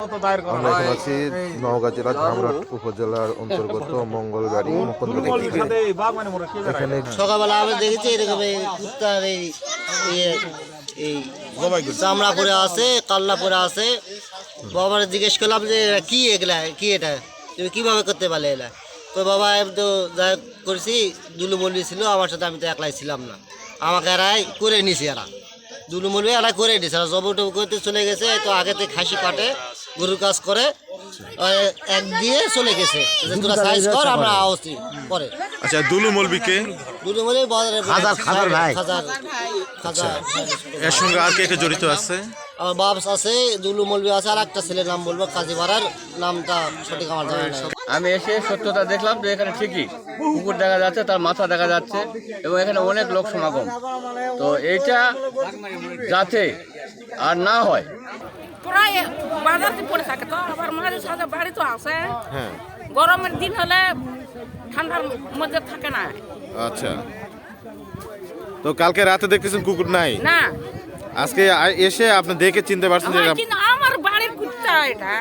আমরা এখন আছি নওগাঁ জেলার ধামরাট উপজেলার অন্তর্গত মঙ্গলবাড়ি মুকুন্দপুর। এখানে সকালবেলা আমি দেখেছি এরকম কুত্তার এই চামড়া পরে আছে, কাল্লা পরে আছে। বাবার জিজ্ঞেস করলাম যে কি এগুলা, কি এটা, তুমি কিভাবে করতে পারলে এলা? তো বাবা আমি তো যা করেছি, দুলু মল্লি ছিল আমার সাথে, আমি তো একলাই ছিলাম না, আমাকে এরাই করে নিছি। এরা দুলু মল্লি এরা করে নিছে, এরা জব টব করতে চলে গেছে। তো আগেতে খাসি কাটে, গরুর কাজ করে, এক দিয়ে চলে গেছে। তোরা সাইজ কর, আমরা আসছি পরে। আচ্ছা, দুলু মলবিকে দুলু মল্লি বাজারে খাজা। এর সঙ্গে আর কে কে জড়িত আছে? আমার বাপস আছে, দুলু মলবি আছে, আর একটা ছেলের নাম বলবো, কাজী পাড়ার নামটা সঠিক আমার জানা নাই। আমি এসে সত্যতা দেখলাম যে এখানে ঠিকই কুকুর দেখা যাচ্ছে, তার মাথা দেখা যাচ্ছে এবং এখানে অনেক লোক সমাগম। তো এইটা যাতে আর না হয়, প্রায় বাজারে পড়ে থাকে। তো আবার মাঝে সাঝে বাড়ি তো আছে, গরমের দিন হলে ঠান্ডার মধ্যে থাকে না। আচ্ছা, তো কালকে রাতে দেখতেছেন কুকুর নাই, না আজকে এসে আপনি দেখে চিনতে পারছেন যে কিন্তু আমার বাড়ির কুত্তা এটা।